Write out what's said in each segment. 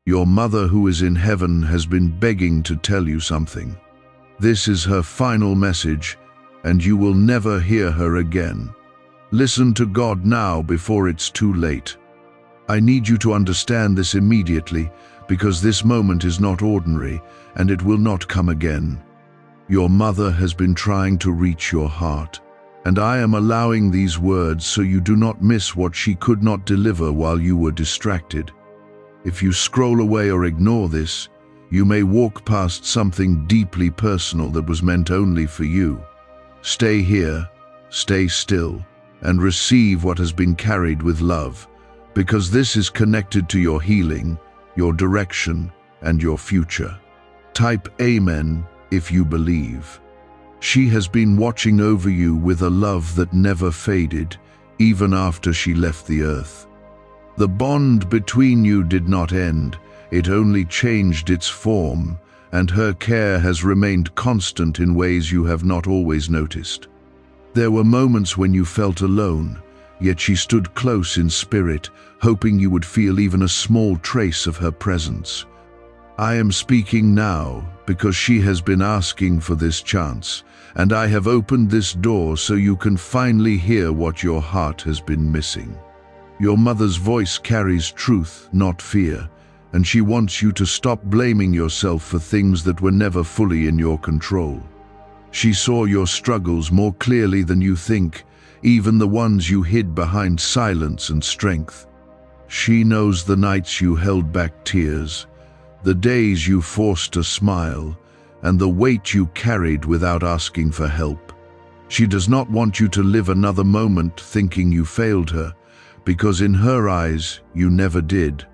Your mother who is in heaven has been begging to tell you something. This is her final message, and you will never hear her again. Listen to God now before it's too late. I need you to understand this immediately, because this moment is not ordinary, and it will not come again. Your mother has been trying to reach your heart, and I am allowing these words so you do not miss what she could not deliver while you were distracted. If you scroll away or ignore this, you may walk past something deeply personal that was meant only for you. Stay here, stay still, and receive what has been carried with love, because this is connected to your healing, your direction, and your future. Type Amen if you believe. She has been watching over you with a love that never faded, even after she left the earth. The bond between you did not end, it only changed its form, and her care has remained constant in ways you have not always noticed. There were moments when you felt alone, yet she stood close in spirit, hoping you would feel even a small trace of her presence. I am speaking now because she has been asking for this chance, and I have opened this door so you can finally hear what your heart has been missing. Your mother's voice carries truth, not fear, and she wants you to stop blaming yourself for things that were never fully in your control. She saw your struggles more clearly than you think, even the ones you hid behind silence and strength. She knows the nights you held back tears, the days you forced a smile, and the weight you carried without asking for help. She does not want you to live another moment thinking you failed her, because in her eyes, you never did.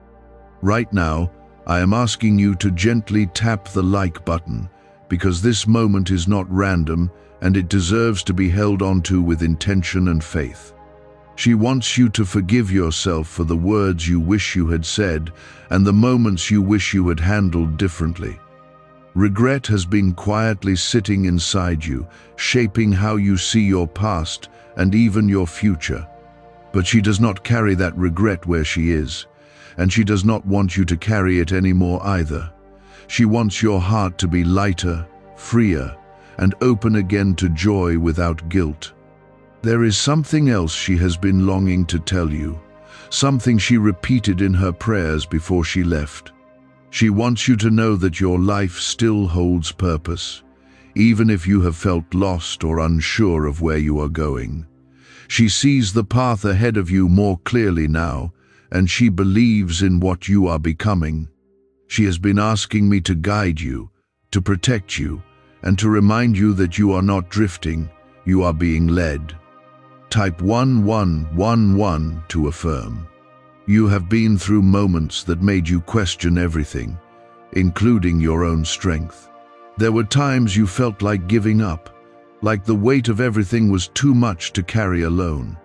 Right now, I am asking you to gently tap the like button, because this moment is not random and it deserves to be held onto with intention and faith. She wants you to forgive yourself for the words you wish you had said and the moments you wish you had handled differently. Regret has been quietly sitting inside you, shaping how you see your past and even your future. But she does not carry that regret where she is, and she does not want you to carry it anymore either. She wants your heart to be lighter, freer, and open again to joy without guilt. There is something else she has been longing to tell you, something she repeated in her prayers before she left. She wants you to know that your life still holds purpose, even if you have felt lost or unsure of where you are going. She sees the path ahead of you more clearly now, and she believes in what you are becoming. She has been asking me to guide you, to protect you, and to remind you that you are not drifting, you are being led. Type 1111 to affirm. You have been through moments that made you question everything, including your own strength. There were times you felt like giving up, like the weight of everything was too much to carry alone.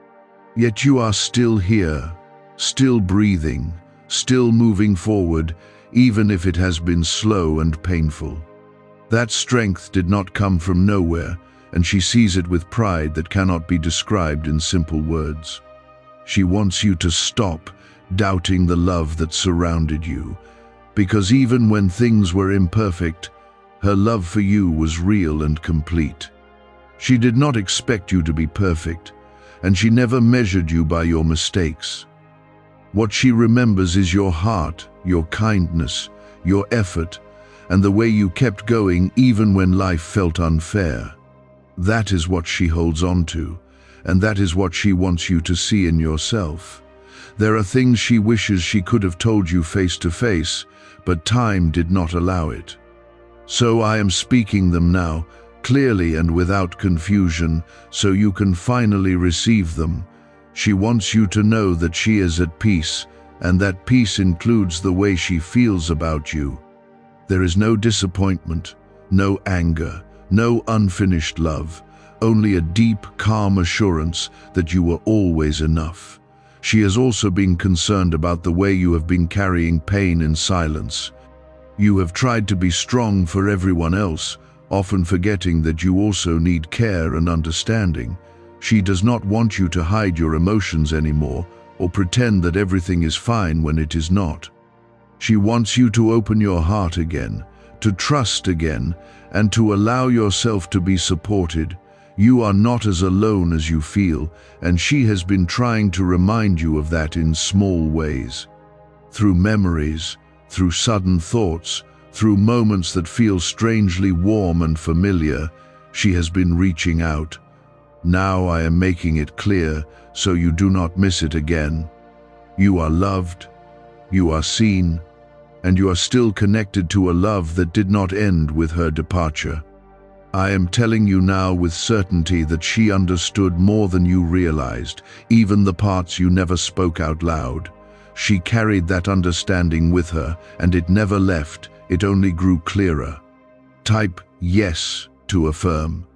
Yet you are still here, still breathing, still moving forward, even if it has been slow and painful. That strength did not come from nowhere, and she sees it with pride that cannot be described in simple words. She wants you to stop doubting the love that surrounded you, because even when things were imperfect, her love for you was real and complete. She did not expect you to be perfect, and she never measured you by your mistakes. What she remembers is your heart, your kindness, your effort, and the way you kept going even when life felt unfair. That is what she holds on to, and that is what she wants you to see in yourself. There are things she wishes she could have told you face to face, but time did not allow it. So I am speaking them now, clearly and without confusion, so you can finally receive them. She wants you to know that she is at peace, and that peace includes the way she feels about you. There is no disappointment, no anger, no unfinished love, only a deep, calm assurance that you were always enough. She has also been concerned about the way you have been carrying pain in silence. You have tried to be strong for everyone else, often forgetting that you also need care and understanding. She does not want you to hide your emotions anymore or pretend that everything is fine when it is not. She wants you to open your heart again, to trust again, and to allow yourself to be supported. You are not as alone as you feel, and she has been trying to remind you of that in small ways. Through memories, through sudden thoughts, through moments that feel strangely warm and familiar, she has been reaching out. Now I am making it clear so you do not miss it again. You are loved, you are seen, and you are still connected to a love that did not end with her departure. I am telling you now with certainty that she understood more than you realized, even the parts you never spoke out loud. She carried that understanding with her, and it never left, it only grew clearer. Type yes to affirm.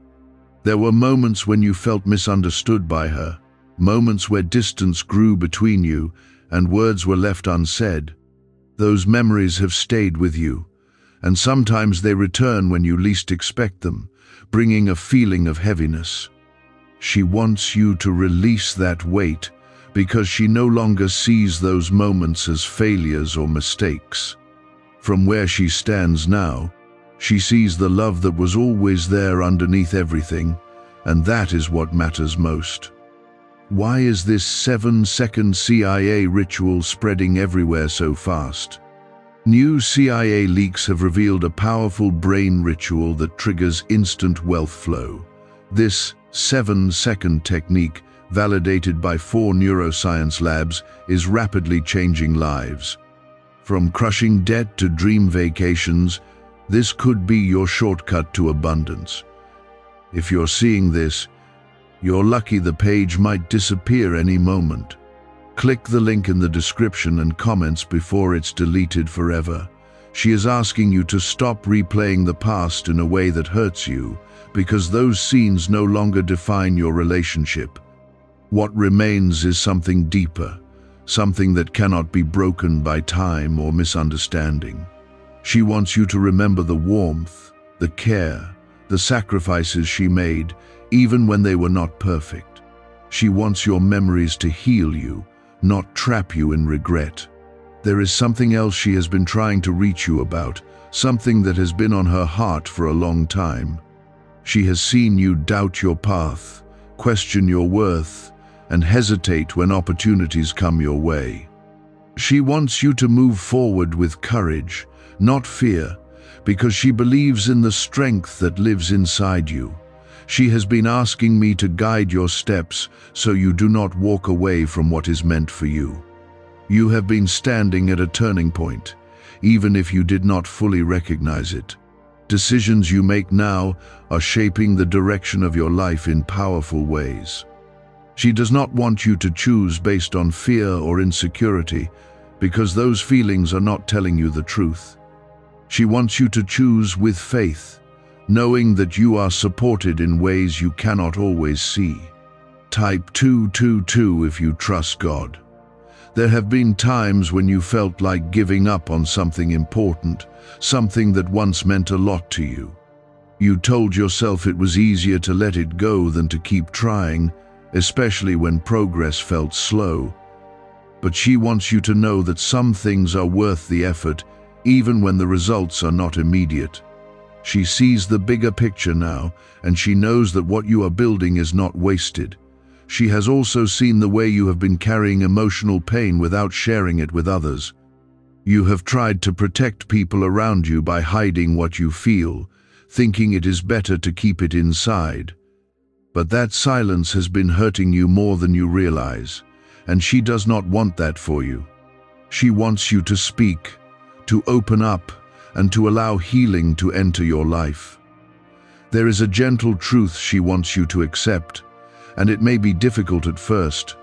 There were moments when you felt misunderstood by her, moments where distance grew between you and words were left unsaid. Those memories have stayed with you, and sometimes they return when you least expect them, bringing a feeling of heaviness. She wants you to release that weight because she no longer sees those moments as failures or mistakes. From where she stands now, she sees the love that was always there underneath everything, and that is what matters most. Why is this 7-second CIA ritual spreading everywhere so fast? New CIA leaks have revealed a powerful brain ritual that triggers instant wealth flow. This 7-second technique, validated by 4 neuroscience labs, is rapidly changing lives. From crushing debt to dream vacations, this could be your shortcut to abundance. If you're seeing this, you're lucky. The page might disappear any moment. Click the link in the description and comments before it's deleted forever. She is asking you to stop replaying the past in a way that hurts you, because those scenes no longer define your relationship. What remains is something deeper, something that cannot be broken by time or misunderstanding. She wants you to remember the warmth, the care, the sacrifices she made, even when they were not perfect. She wants your memories to heal you, not trap you in regret. There is something else she has been trying to reach you about, something that has been on her heart for a long time. She has seen you doubt your path, question your worth, and hesitate when opportunities come your way. She wants you to move forward with courage, not fear, because she believes in the strength that lives inside you. She has been asking me to guide your steps so you do not walk away from what is meant for you. You have been standing at a turning point, even if you did not fully recognize it. Decisions you make now are shaping the direction of your life in powerful ways. She does not want you to choose based on fear or insecurity, because those feelings are not telling you the truth. She wants you to choose with faith, knowing that you are supported in ways you cannot always see. Type 222 if you trust God. There have been times when you felt like giving up on something important, something that once meant a lot to you. You told yourself it was easier to let it go than to keep trying, especially when progress felt slow. But she wants you to know that some things are worth the effort, even when the results are not immediate. She sees the bigger picture now, and she knows that what you are building is not wasted. She has also seen the way you have been carrying emotional pain without sharing it with others. You have tried to protect people around you by hiding what you feel, thinking it is better to keep it inside. But that silence has been hurting you more than you realize, and she does not want that for you. She wants you to speak, to open up, and to allow healing to enter your life. There is a gentle truth she wants you to accept, and it may be difficult at first.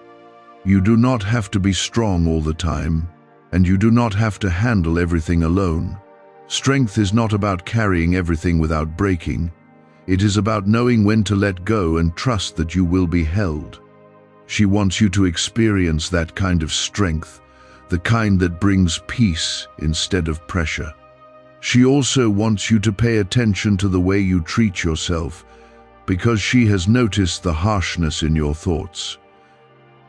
You do not have to be strong all the time, and you do not have to handle everything alone. Strength is not about carrying everything without breaking. It is about knowing when to let go and trust that you will be held. She wants you to experience that kind of strength, the kind that brings peace instead of pressure. She also wants you to pay attention to the way you treat yourself, because she has noticed the harshness in your thoughts.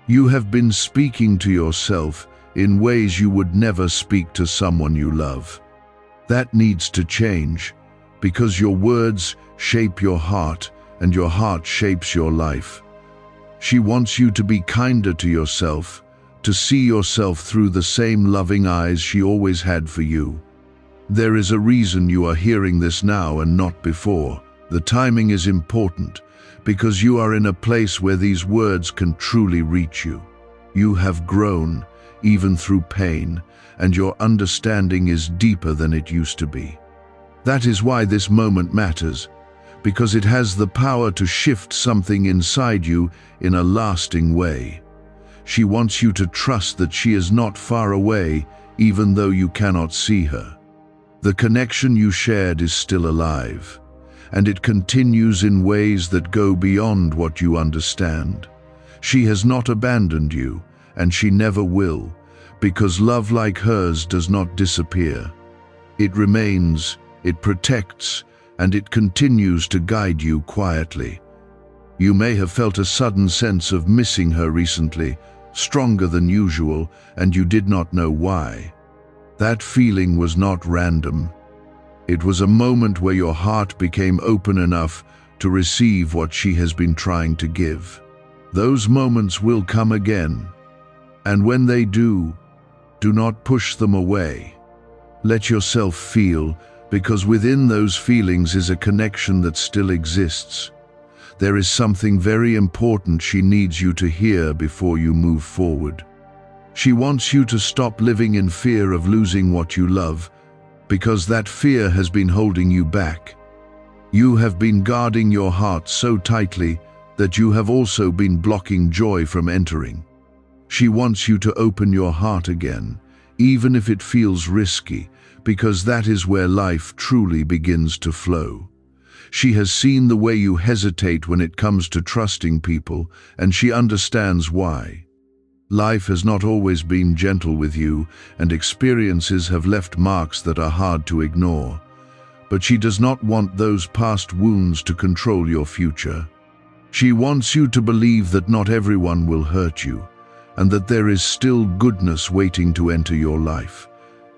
You have been speaking to yourself in ways you would never speak to someone you love. That needs to change, because your words shape your heart, and your heart shapes your life. She wants you to be kinder to yourself, to see yourself through the same loving eyes she always had for you. There is a reason you are hearing this now and not before. The timing is important, because you are in a place where these words can truly reach you. You have grown, even through pain, and your understanding is deeper than it used to be. That is why this moment matters, because it has the power to shift something inside you in a lasting way. She wants you to trust that she is not far away, even though you cannot see her. The connection you shared is still alive, and it continues in ways that go beyond what you understand. She has not abandoned you, and she never will, because love like hers does not disappear. It remains, it protects, and it continues to guide you quietly. You may have felt a sudden sense of missing her recently, stronger than usual, and you did not know why. That feeling was not random. It was a moment where your heart became open enough to receive what she has been trying to give. Those moments will come again, and when they do not push them away. Let yourself feel, because within those feelings is a connection that still exists. There is something very important she needs you to hear before you move forward. She wants you to stop living in fear of losing what you love, because that fear has been holding you back. You have been guarding your heart so tightly that you have also been blocking joy from entering. She wants you to open your heart again, even if it feels risky, because that is where life truly begins to flow. She has seen the way you hesitate when it comes to trusting people, and she understands why. Life has not always been gentle with you, and experiences have left marks that are hard to ignore. But she does not want those past wounds to control your future. She wants you to believe that not everyone will hurt you, and that there is still goodness waiting to enter your life.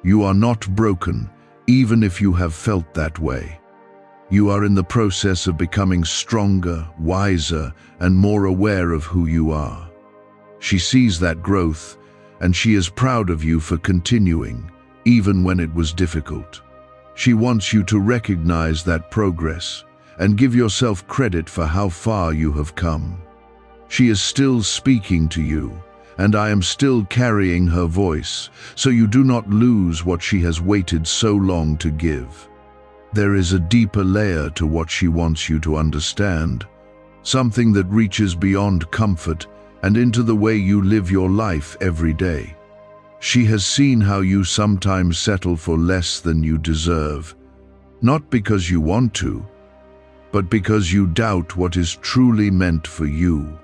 You are not broken, even if you have felt that way. You are in the process of becoming stronger, wiser, and more aware of who you are. She sees that growth, and she is proud of you for continuing, even when it was difficult. She wants you to recognize that progress and give yourself credit for how far you have come. She is still speaking to you, and I am still carrying her voice, so you do not lose what she has waited so long to give. There is a deeper layer to what she wants you to understand, something that reaches beyond comfort and into the way you live your life every day. She has seen how you sometimes settle for less than you deserve, not because you want to, but because you doubt what is truly meant for you.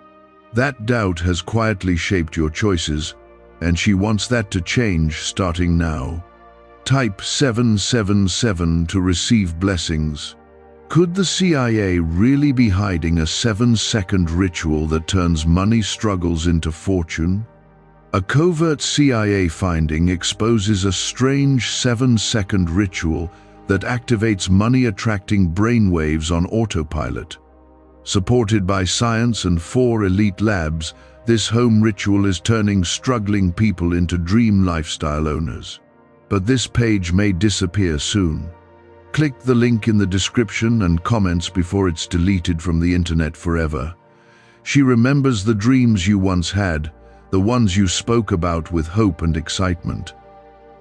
That doubt has quietly shaped your choices, and she wants that to change starting now. Type 777 to receive blessings. Could the CIA really be hiding a 7-second ritual that turns money struggles into fortune? A covert CIA finding exposes a strange 7-second ritual that activates money-attracting brainwaves on autopilot. Supported by science and 4 elite labs, this home ritual is turning struggling people into dream lifestyle owners. But this page may disappear soon. Click the link in the description and comments before it's deleted from the internet forever. She remembers the dreams you once had, the ones you spoke about with hope and excitement.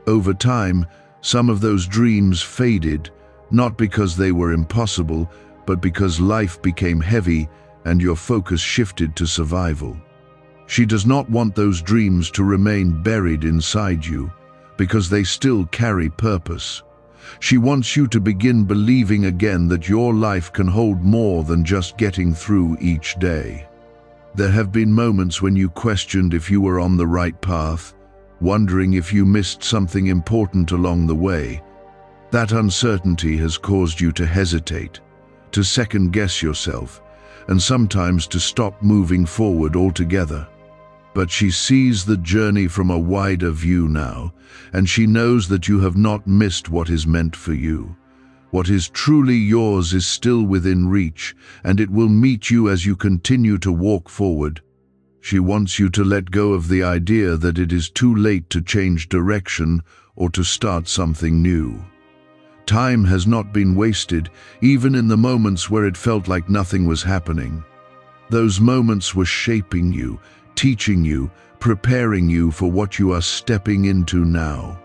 Over time, some of those dreams faded, not because they were impossible, but because life became heavy and your focus shifted to survival. She does not want those dreams to remain buried inside you, because they still carry purpose. She wants you to begin believing again that your life can hold more than just getting through each day. There have been moments when you questioned if you were on the right path, wondering if you missed something important along the way. That uncertainty has caused you to hesitate, to second-guess yourself, and sometimes to stop moving forward altogether. But she sees the journey from a wider view now, and she knows that you have not missed what is meant for you. What is truly yours is still within reach, and it will meet you as you continue to walk forward. She wants you to let go of the idea that it is too late to change direction or to start something new. Time has not been wasted, even in the moments where it felt like nothing was happening. Those moments were shaping you, teaching you, preparing you for what you are stepping into now.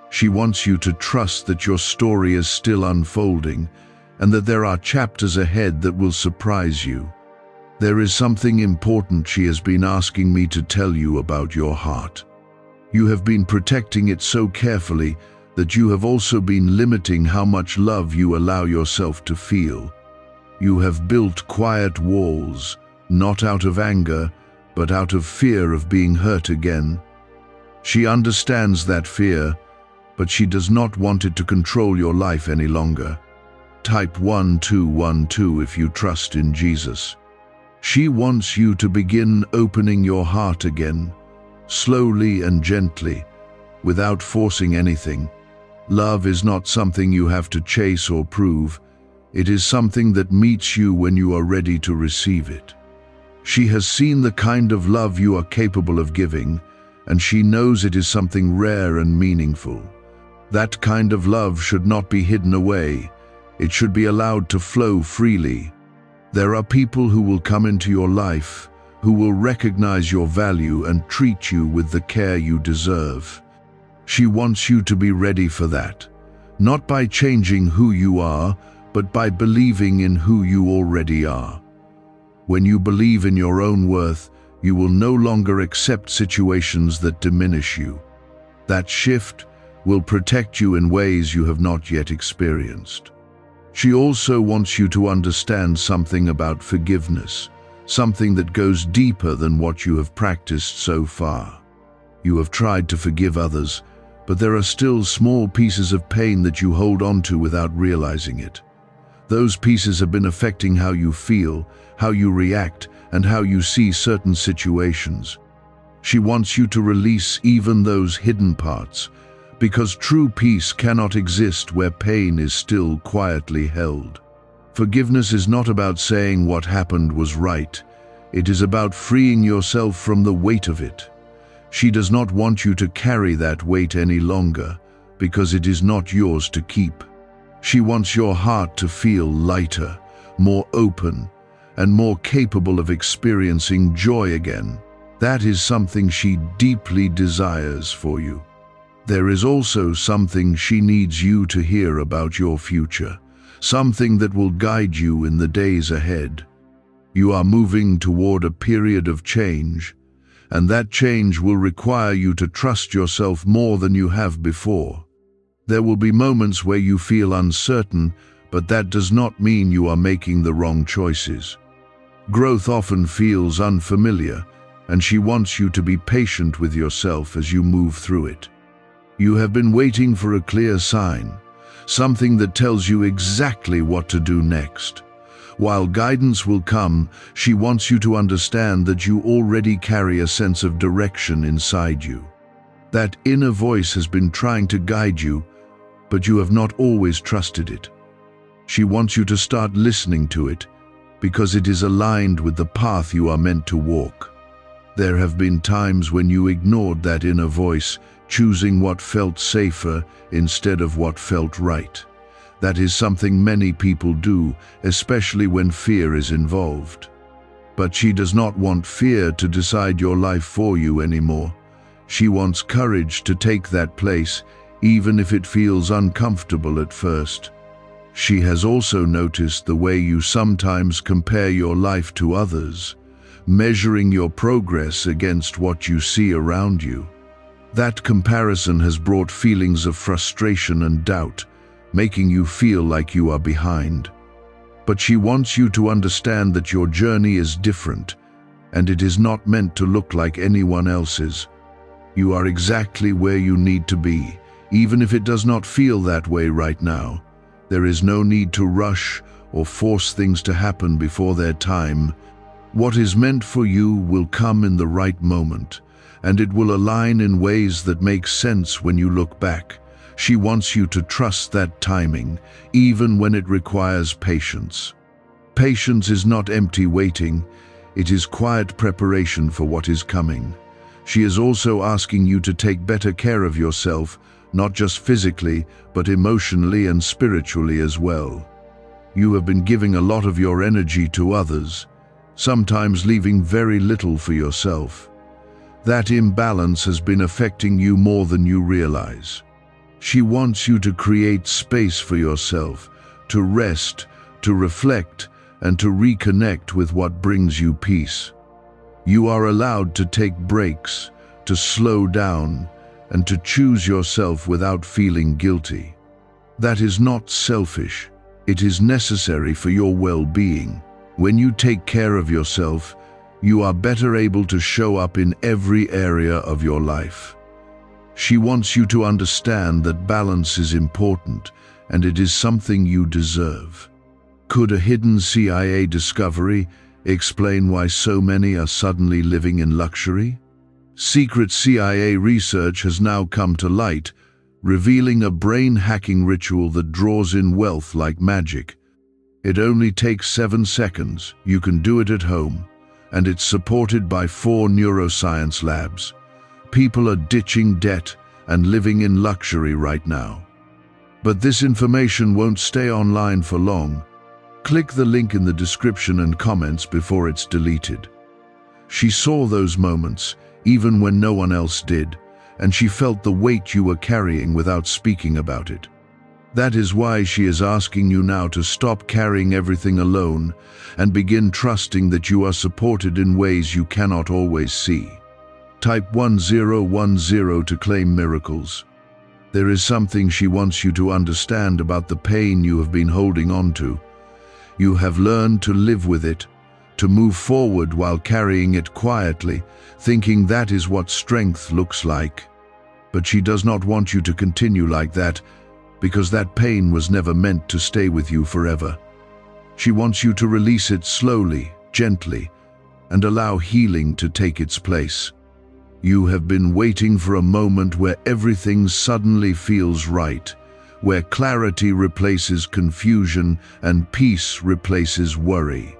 She wants you to trust that your story is still unfolding and that there are chapters ahead that will surprise you. There is something important she has been asking me to tell you about your heart. You have been protecting it so carefully that you have also been limiting how much love you allow yourself to feel. You have built quiet walls, not out of anger, but out of fear of being hurt again. She understands that fear, but she does not want it to control your life any longer. Type 1212 if you trust in Jesus. She wants you to begin opening your heart again, slowly and gently, without forcing anything. Love is not something you have to chase or prove. It is something that meets you when you are ready to receive it. She has seen the kind of love you are capable of giving, and she knows it is something rare and meaningful. That kind of love should not be hidden away. It should be allowed to flow freely. There are people who will come into your life, who will recognize your value and treat you with the care you deserve. She wants you to be ready for that, not by changing who you are, but by believing in who you already are. When you believe in your own worth, you will no longer accept situations that diminish you. That shift will protect you in ways you have not yet experienced. She also wants you to understand something about forgiveness, something that goes deeper than what you have practiced so far. You have tried to forgive others, but there are still small pieces of pain that you hold on to without realizing it. Those pieces have been affecting how you feel, how you react, and how you see certain situations. She wants you to release even those hidden parts, because true peace cannot exist where pain is still quietly held. Forgiveness is not about saying what happened was right. It is about freeing yourself from the weight of it. She does not want you to carry that weight any longer, because it is not yours to keep. She wants your heart to feel lighter, more open, and more capable of experiencing joy again. That is something she deeply desires for you. There is also something she needs you to hear about your future, something that will guide you in the days ahead. You are moving toward a period of change, and that change will require you to trust yourself more than you have before. There will be moments where you feel uncertain, but that does not mean you are making the wrong choices. Growth often feels unfamiliar, and she wants you to be patient with yourself as you move through it. You have been waiting for a clear sign, something that tells you exactly what to do next. While guidance will come, she wants you to understand that you already carry a sense of direction inside you. That inner voice has been trying to guide you, but you have not always trusted it. She wants you to start listening to it, because it is aligned with the path you are meant to walk. There have been times when you ignored that inner voice, choosing what felt safer instead of what felt right. That is something many people do, especially when fear is involved. But she does not want fear to decide your life for you anymore. She wants courage to take that place, even if it feels uncomfortable at first. She has also noticed the way you sometimes compare your life to others, measuring your progress against what you see around you. That comparison has brought feelings of frustration and doubt, making you feel like you are behind. But she wants you to understand that your journey is different, and it is not meant to look like anyone else's. You are exactly where you need to be, even if it does not feel that way right now. There is no need to rush or force things to happen before their time. What is meant for you will come in the right moment, and it will align in ways that make sense when you look back. She wants you to trust that timing, even when it requires patience. Patience is not empty waiting, it is quiet preparation for what is coming. She is also asking you to take better care of yourself, not just physically, but emotionally and spiritually as well. You have been giving a lot of your energy to others, sometimes leaving very little for yourself. That imbalance has been affecting you more than you realize. She wants you to create space for yourself, to rest, to reflect, and to reconnect with what brings you peace. You are allowed to take breaks, to slow down, and to choose yourself without feeling guilty. That is not selfish. It is necessary for your well-being. When you take care of yourself, you are better able to show up in every area of your life. She wants you to understand that balance is important, and it is something you deserve. Could a hidden CIA discovery explain why so many are suddenly living in luxury? Secret CIA research has now come to light, revealing a brain-hacking ritual that draws in wealth like magic. It only takes 7 seconds, you can do it at home, and it's supported by 4 neuroscience labs. People are ditching debt and living in luxury right now. But this information won't stay online for long. Click the link in the description and comments before it's deleted. She saw those moments, even when no one else did, and she felt the weight you were carrying without speaking about it. That is why she is asking you now to stop carrying everything alone and begin trusting that you are supported in ways you cannot always see. Type 1010 to claim miracles. There is something she wants you to understand about the pain you have been holding on to. You have learned to live with it, to move forward while carrying it quietly, thinking that is what strength looks like. But she does not want you to continue like that, because that pain was never meant to stay with you forever. She wants you to release it slowly, gently, and allow healing to take its place. You have been waiting for a moment where everything suddenly feels right, where clarity replaces confusion and peace replaces worry.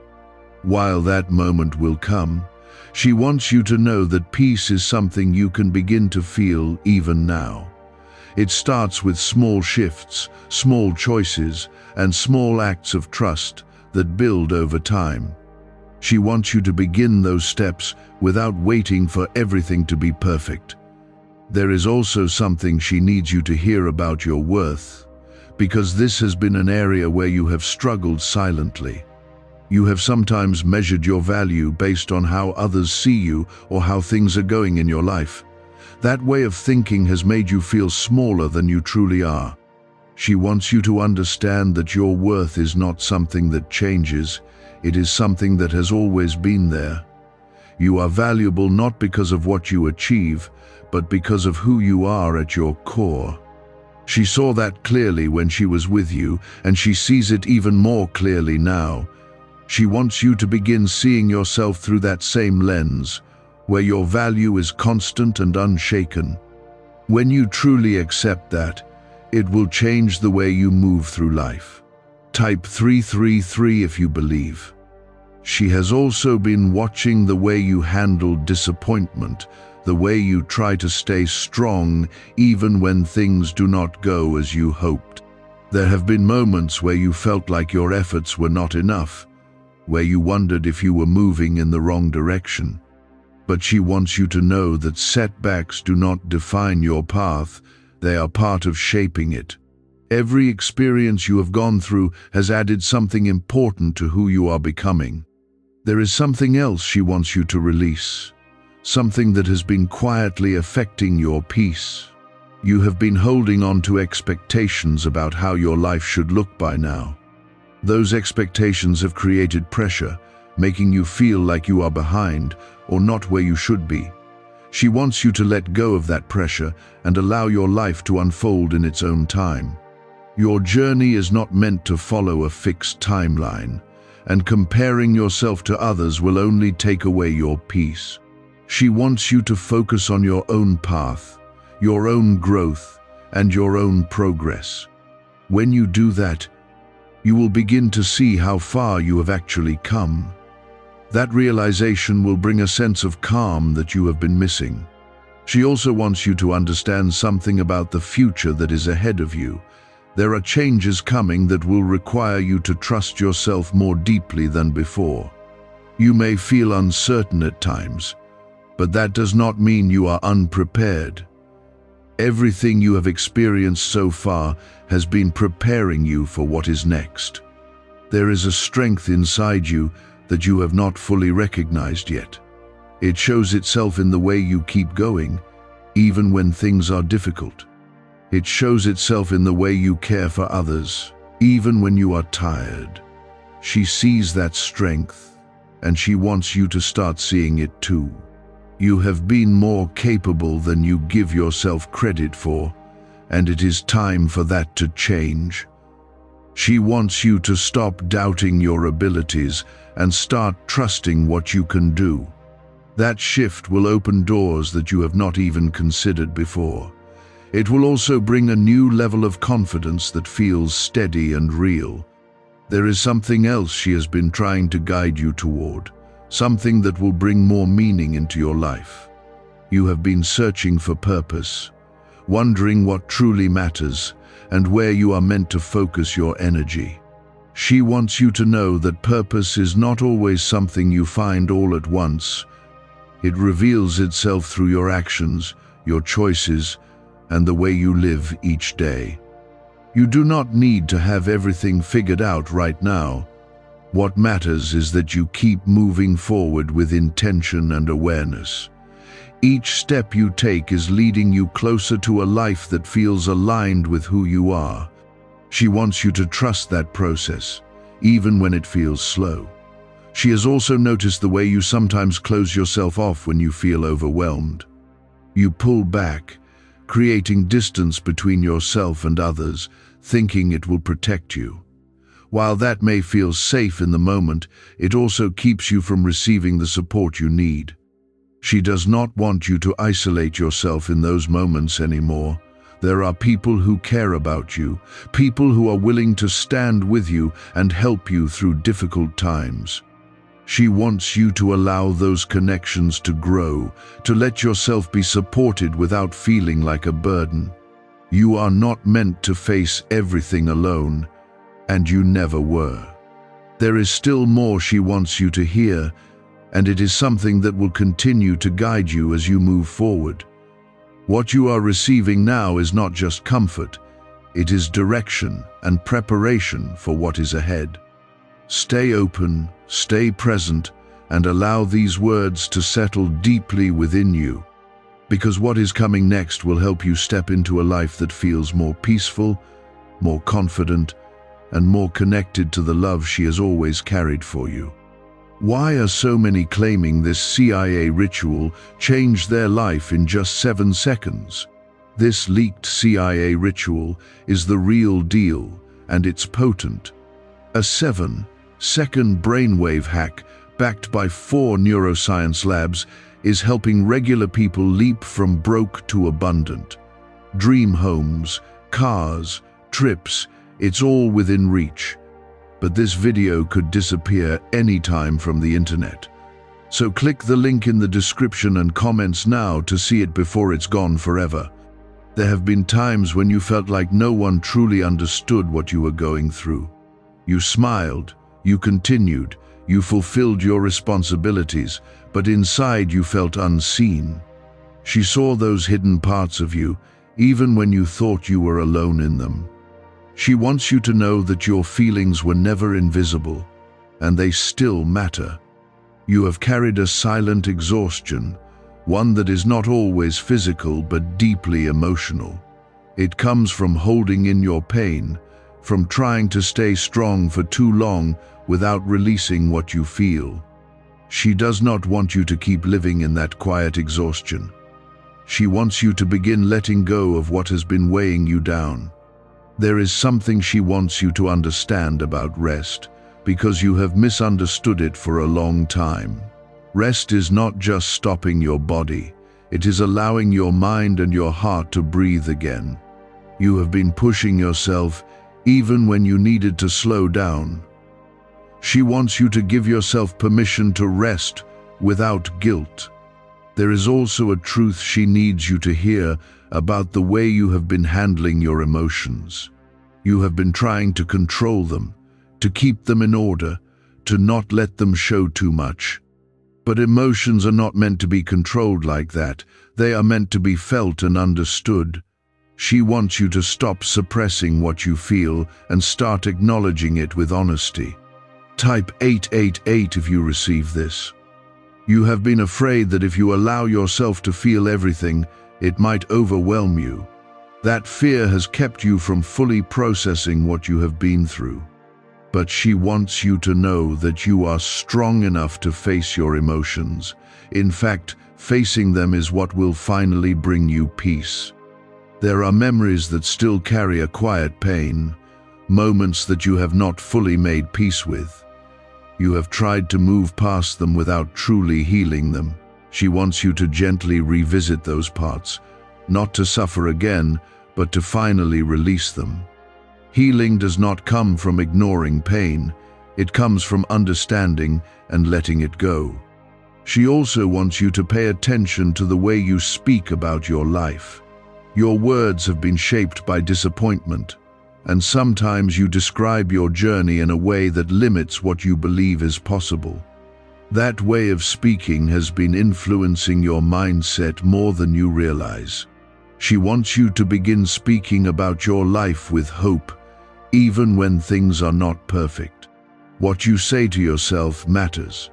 While that moment will come, she wants you to know that peace is something you can begin to feel even now. It starts with small shifts, small choices, and small acts of trust that build over time. She wants you to begin those steps without waiting for everything to be perfect. There is also something she needs you to hear about your worth, because this has been an area where you have struggled silently. You have sometimes measured your value based on how others see you or how things are going in your life. That way of thinking has made you feel smaller than you truly are. She wants you to understand that your worth is not something that changes, it is something that has always been there. You are valuable not because of what you achieve, but because of who you are at your core. She saw that clearly when she was with you, and she sees it even more clearly now. She wants you to begin seeing yourself through that same lens, where your value is constant and unshaken. When you truly accept that, it will change the way you move through life. Type 333 if you believe. She has also been watching the way you handle disappointment, the way you try to stay strong even when things do not go as you hoped. There have been moments where you felt like your efforts were not enough, where you wondered if you were moving in the wrong direction. But she wants you to know that setbacks do not define your path, they are part of shaping it. Every experience you have gone through has added something important to who you are becoming. There is something else she wants you to release, something that has been quietly affecting your peace. You have been holding on to expectations about how your life should look by now. Those expectations have created pressure, making you feel like you are behind or not where you should be. She wants you to let go of that pressure and allow your life to unfold in its own time. Your journey is not meant to follow a fixed timeline, and comparing yourself to others will only take away your peace. She wants you to focus on your own path, your own growth, and your own progress. When you do that, you will begin to see how far you have actually come. That realization will bring a sense of calm that you have been missing. She also wants you to understand something about the future that is ahead of you. There are changes coming that will require you to trust yourself more deeply than before. You may feel uncertain at times, but that does not mean you are unprepared. Everything you have experienced so far has been preparing you for what is next. There is a strength inside you that you have not fully recognized yet. It shows itself in the way you keep going, even when things are difficult. It shows itself in the way you care for others, even when you are tired. She sees that strength, and she wants you to start seeing it too. You have been more capable than you give yourself credit for, and it is time for that to change. She wants you to stop doubting your abilities and start trusting what you can do. That shift will open doors that you have not even considered before. It will also bring a new level of confidence that feels steady and real. There is something else she has been trying to guide you toward, something that will bring more meaning into your life. You have been searching for purpose, wondering what truly matters and where you are meant to focus your energy. She wants you to know that purpose is not always something you find all at once. It reveals itself through your actions, your choices, and the way you live each day. You do not need to have everything figured out right now. What matters is that you keep moving forward with intention and awareness. Each step you take is leading you closer to a life that feels aligned with who you are. She wants you to trust that process, even when it feels slow. She has also noticed the way you sometimes close yourself off when you feel overwhelmed. You pull back, creating distance between yourself and others, thinking it will protect you. While that may feel safe in the moment, it also keeps you from receiving the support you need. She does not want you to isolate yourself in those moments anymore. There are people who care about you, people who are willing to stand with you and help you through difficult times. She wants you to allow those connections to grow, to let yourself be supported without feeling like a burden. You are not meant to face everything alone, and you never were. There is still more she wants you to hear, and it is something that will continue to guide you as you move forward. What you are receiving now is not just comfort, it is direction and preparation for what is ahead. Stay open, stay present, and allow these words to settle deeply within you, because what is coming next will help you step into a life that feels more peaceful, more confident, and more connected to the love she has always carried for you. Why are so many claiming this CIA ritual changed their life in just 7 seconds? This leaked CIA ritual is the real deal, and it's potent. A 7-second brainwave hack backed by 4 neuroscience labs is helping regular people leap from broke to abundant. Dream homes, cars, trips, it's all within reach. But this video could disappear anytime from the internet. So click the link in the description and comments now to see it before it's gone forever. There have been times when you felt like no one truly understood what you were going through. You smiled, you continued, you fulfilled your responsibilities, but inside you felt unseen. She saw those hidden parts of you, even when you thought you were alone in them. She wants you to know that your feelings were never invisible, and they still matter. You have carried a silent exhaustion, one that is not always physical but deeply emotional. It comes from holding in your pain, from trying to stay strong for too long without releasing what you feel. She does not want you to keep living in that quiet exhaustion. She wants you to begin letting go of what has been weighing you down. There is something she wants you to understand about rest, because you have misunderstood it for a long time. Rest is not just stopping your body, it is allowing your mind and your heart to breathe again. You have been pushing yourself even when you needed to slow down. She wants you to give yourself permission to rest without guilt. There is also a truth she needs you to hear about the way you have been handling your emotions. You have been trying to control them, to keep them in order, to not let them show too much. But emotions are not meant to be controlled like that. They are meant to be felt and understood. She wants you to stop suppressing what you feel and start acknowledging it with honesty. Type 888 if you receive this. You have been afraid that if you allow yourself to feel everything, it might overwhelm you. That fear has kept you from fully processing what you have been through. But she wants you to know that you are strong enough to face your emotions. In fact, facing them is what will finally bring you peace. There are memories that still carry a quiet pain, moments that you have not fully made peace with. You have tried to move past them without truly healing them. She wants you to gently revisit those parts, not to suffer again, but to finally release them. Healing does not come from ignoring pain, it comes from understanding and letting it go. She also wants you to pay attention to the way you speak about your life. Your words have been shaped by disappointment, and sometimes you describe your journey in a way that limits what you believe is possible. That way of speaking has been influencing your mindset more than you realize. She wants you to begin speaking about your life with hope, even when things are not perfect. What you say to yourself matters,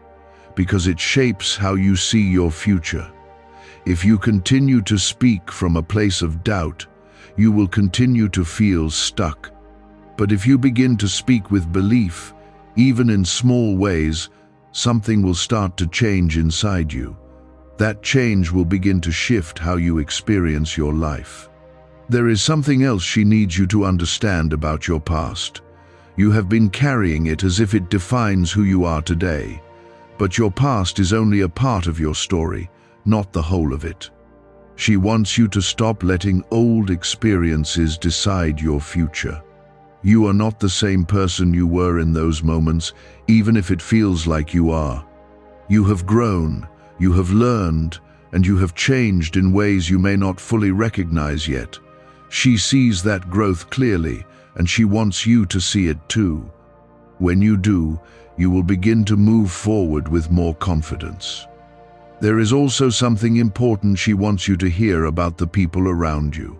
because it shapes how you see your future. If you continue to speak from a place of doubt, you will continue to feel stuck. But if you begin to speak with belief, even in small ways, something will start to change inside you. That change will begin to shift how you experience your life. There is something else she needs you to understand about your past. You have been carrying it as if it defines who you are today. But your past is only a part of your story, not the whole of it. She wants you to stop letting old experiences decide your future. You are not the same person you were in those moments, even if it feels like you are. You have grown, you have learned, and you have changed in ways you may not fully recognize yet. She sees that growth clearly, and she wants you to see it too. When you do, you will begin to move forward with more confidence. There is also something important she wants you to hear about the people around you.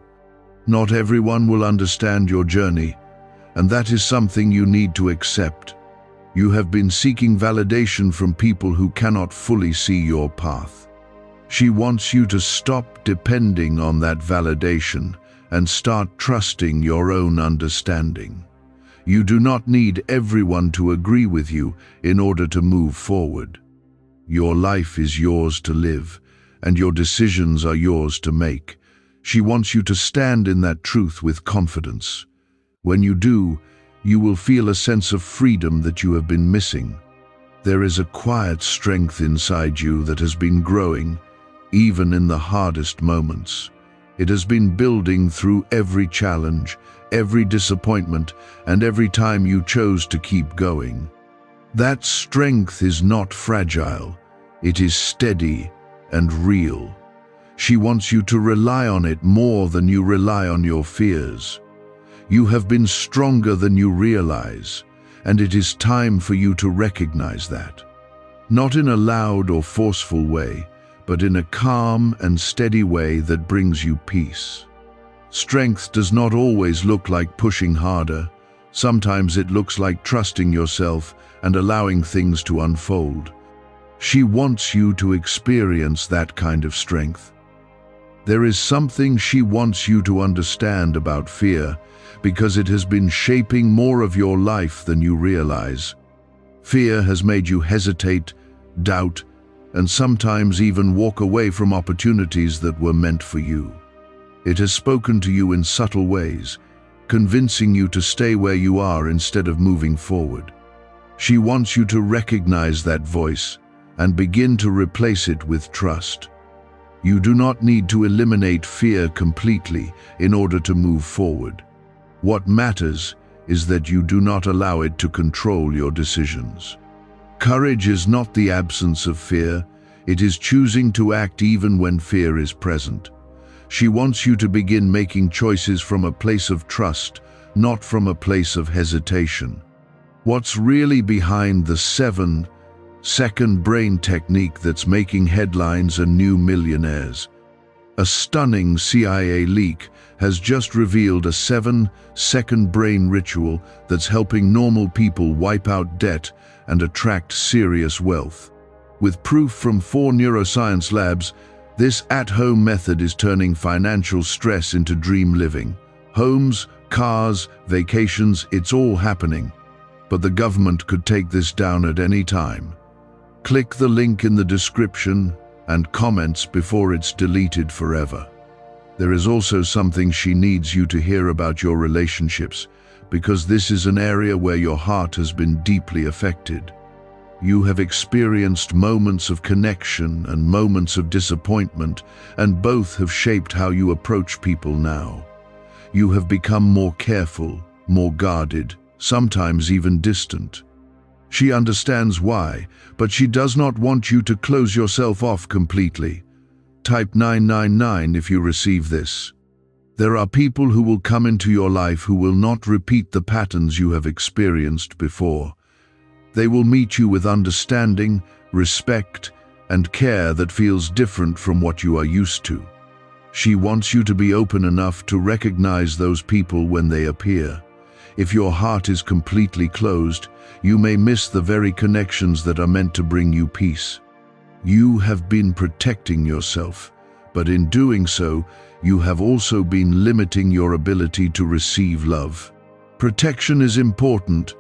Not everyone will understand your journey, and that is something you need to accept. You have been seeking validation from people who cannot fully see your path. She wants you to stop depending on that validation and start trusting your own understanding. You do not need everyone to agree with you in order to move forward. Your life is yours to live, and your decisions are yours to make. She wants you to stand in that truth with confidence. When you do, you will feel a sense of freedom that you have been missing. There is a quiet strength inside you that has been growing, even in the hardest moments. It has been building through every challenge, every disappointment, and every time you chose to keep going. That strength is not fragile, it is steady and real. She wants you to rely on it more than you rely on your fears. You have been stronger than you realize, and it is time for you to recognize that. Not in a loud or forceful way, but in a calm and steady way that brings you peace. Strength does not always look like pushing harder. Sometimes it looks like trusting yourself and allowing things to unfold. She wants you to experience that kind of strength. There is something she wants you to understand about fear, because it has been shaping more of your life than you realize. Fear has made you hesitate, doubt, and sometimes even walk away from opportunities that were meant for you. It has spoken to you in subtle ways, convincing you to stay where you are instead of moving forward. She wants you to recognize that voice and begin to replace it with trust. You do not need to eliminate fear completely in order to move forward. What matters is that you do not allow it to control your decisions. Courage is not the absence of fear, it is choosing to act even when fear is present. She wants you to begin making choices from a place of trust, not from a place of hesitation. What's really behind the 7-second brain technique that's making headlines and new millionaires? A stunning CIA leak has just revealed a 7-second brain ritual that's helping normal people wipe out debt and attract serious wealth. With proof from 4 neuroscience labs, this at-home method is turning financial stress into dream living. Homes, cars, vacations, it's all happening. But the government could take this down at any time. Click the link in the description and comments before it's deleted forever. There is also something she needs you to hear about your relationships, because this is an area where your heart has been deeply affected. You have experienced moments of connection and moments of disappointment, and both have shaped how you approach people now. You have become more careful, more guarded, sometimes even distant. She understands why, but she does not want you to close yourself off completely. Type 999 if you receive this. There are people who will come into your life who will not repeat the patterns you have experienced before. They will meet you with understanding, respect, and care that feels different from what you are used to. She wants you to be open enough to recognize those people when they appear. If your heart is completely closed, you may miss the very connections that are meant to bring you peace. You have been protecting yourself, but in doing so, you have also been limiting your ability to receive love. Protection is important,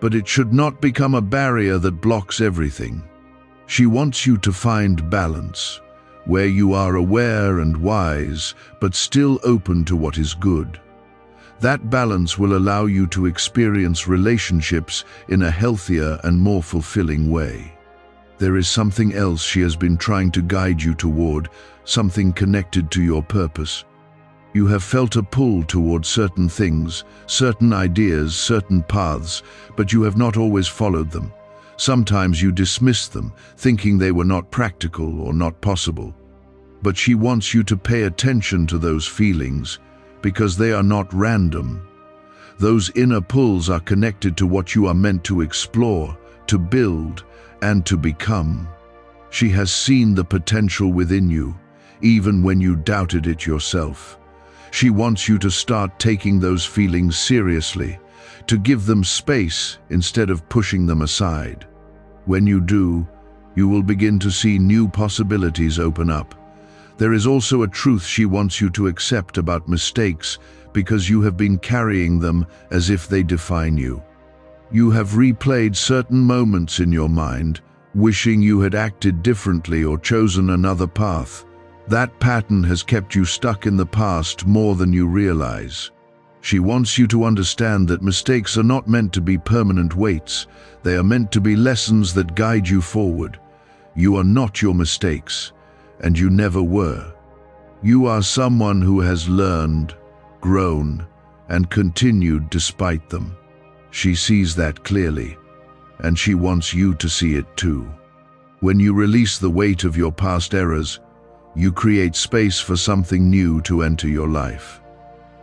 but it should not become a barrier that blocks everything. She wants you to find balance, where you are aware and wise, but still open to what is good. That balance will allow you to experience relationships in a healthier and more fulfilling way. There is something else she has been trying to guide you toward, something connected to your purpose. You have felt a pull toward certain things, certain ideas, certain paths, but you have not always followed them. Sometimes you dismissed them, thinking they were not practical or not possible. But she wants you to pay attention to those feelings, because they are not random. Those inner pulls are connected to what you are meant to explore, to build, and to become. She has seen the potential within you, even when you doubted it yourself. She wants you to start taking those feelings seriously, to give them space instead of pushing them aside. When you do, you will begin to see new possibilities open up. There is also a truth she wants you to accept about mistakes, because you have been carrying them as if they define you. You have replayed certain moments in your mind, wishing you had acted differently or chosen another path. That pattern has kept you stuck in the past more than you realize. She wants you to understand that mistakes are not meant to be permanent weights. They are meant to be lessons that guide you forward. You are not your mistakes, and you never were. You are someone who has learned, grown, and continued despite them. She sees that clearly, and she wants you to see it too. When you release the weight of your past errors, you create space for something new to enter your life.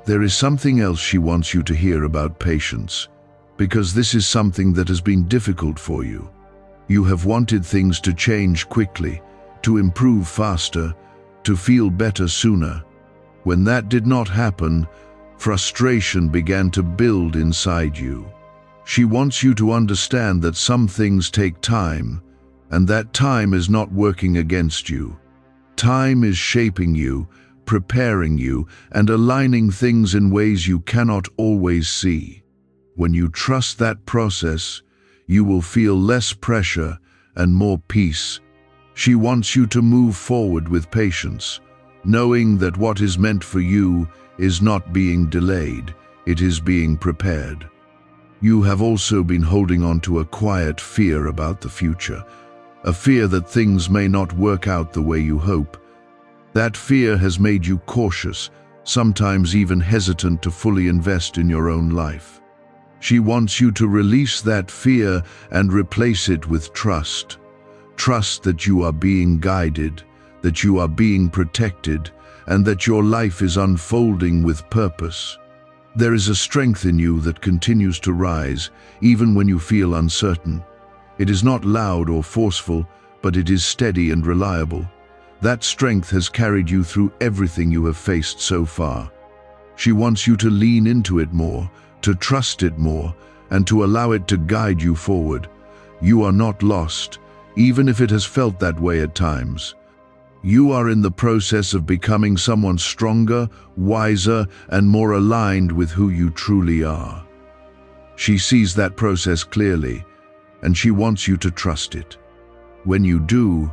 There is something else she wants you to hear about patience, because this is something that has been difficult for you. You have wanted things to change quickly, to improve faster, to feel better sooner. When that did not happen, frustration began to build inside you. She wants you to understand that some things take time, and that time is not working against you. Time is shaping you, preparing you, and aligning things in ways you cannot always see. When you trust that process, you will feel less pressure and more peace. She wants you to move forward with patience, knowing that what is meant for you is not being delayed, it is being prepared. You have also been holding on to a quiet fear about the future, a fear that things may not work out the way you hope. That fear has made you cautious, sometimes even hesitant to fully invest in your own life. She wants you to release that fear and replace it with trust. Trust that you are being guided, that you are being protected, and that your life is unfolding with purpose. There is a strength in you that continues to rise, even when you feel uncertain. It is not loud or forceful, but it is steady and reliable. That strength has carried you through everything you have faced so far. She wants you to lean into it more, to trust it more, and to allow it to guide you forward. You are not lost, even if it has felt that way at times. You are in the process of becoming someone stronger, wiser, and more aligned with who you truly are. She sees that process clearly, and she wants you to trust it. When you do,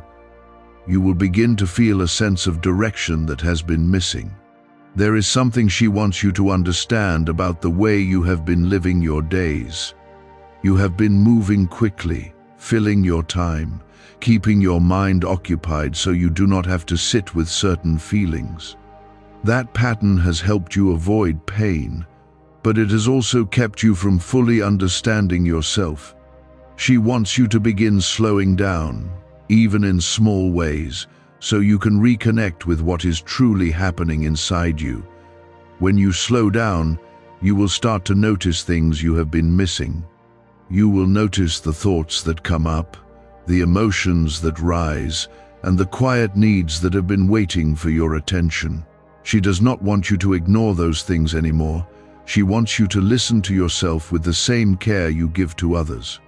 you will begin to feel a sense of direction that has been missing. There is something she wants you to understand about the way you have been living your days. You have been moving quickly, filling your time, keeping your mind occupied so you do not have to sit with certain feelings. That pattern has helped you avoid pain, but it has also kept you from fully understanding yourself. She wants you to begin slowing down, even in small ways, so you can reconnect with what is truly happening inside you. When you slow down, you will start to notice things you have been missing. You will notice the thoughts that come up, the emotions that rise, and the quiet needs that have been waiting for your attention. She does not want you to ignore those things anymore. She wants you to listen to yourself with the same care you give to others.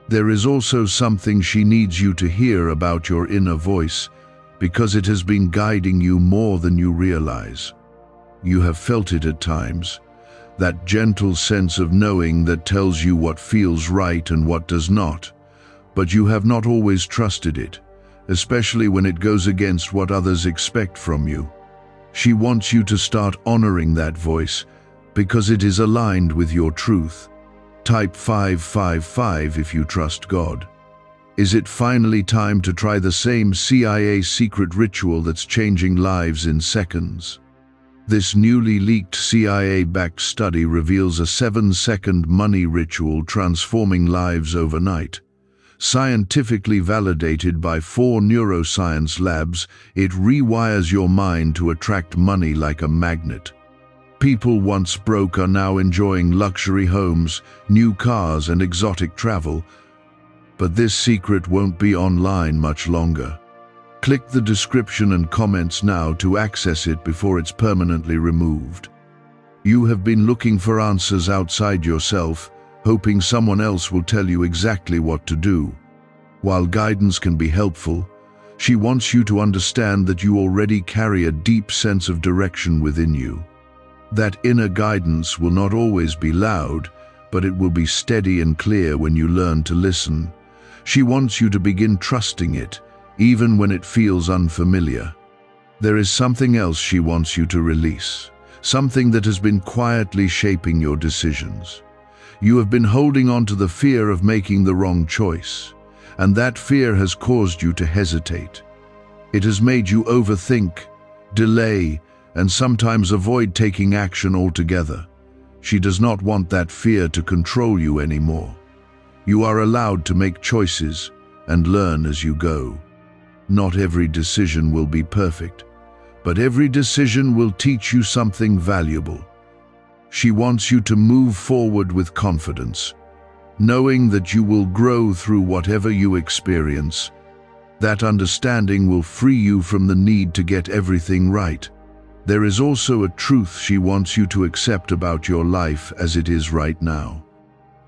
There is also something she needs you to hear about your inner voice, because it has been guiding you more than you realize. You have felt it at times, that gentle sense of knowing that tells you what feels right and what does not. But you have not always trusted it, especially when it goes against what others expect from you. She wants you to start honoring that voice, because it is aligned with your truth. Type 555 if you trust God. Is it finally time to try the same CIA secret ritual that's changing lives in seconds? This newly leaked CIA-backed study reveals a 7-second money ritual transforming lives overnight. Scientifically validated by 4 neuroscience labs, it rewires your mind to attract money like a magnet. People once broke are now enjoying luxury homes, new cars, and exotic travel. But this secret won't be online much longer. Click the description and comments now to access it before it's permanently removed. You have been looking for answers outside yourself, hoping someone else will tell you exactly what to do. While guidance can be helpful, she wants you to understand that you already carry a deep sense of direction within you. That inner guidance will not always be loud, but it will be steady and clear when you learn to listen. She wants you to begin trusting it, even when it feels unfamiliar. There is something else she wants you to release, something that has been quietly shaping your decisions. You have been holding on to the fear of making the wrong choice, and that fear has caused you to hesitate. It has made you overthink, delay, and sometimes avoid taking action altogether. She does not want that fear to control you anymore. You are allowed to make choices and learn as you go. Not every decision will be perfect, but every decision will teach you something valuable. She wants you to move forward with confidence, knowing that you will grow through whatever you experience. That understanding will free you from the need to get everything right. There is also a truth she wants you to accept about your life as it is right now.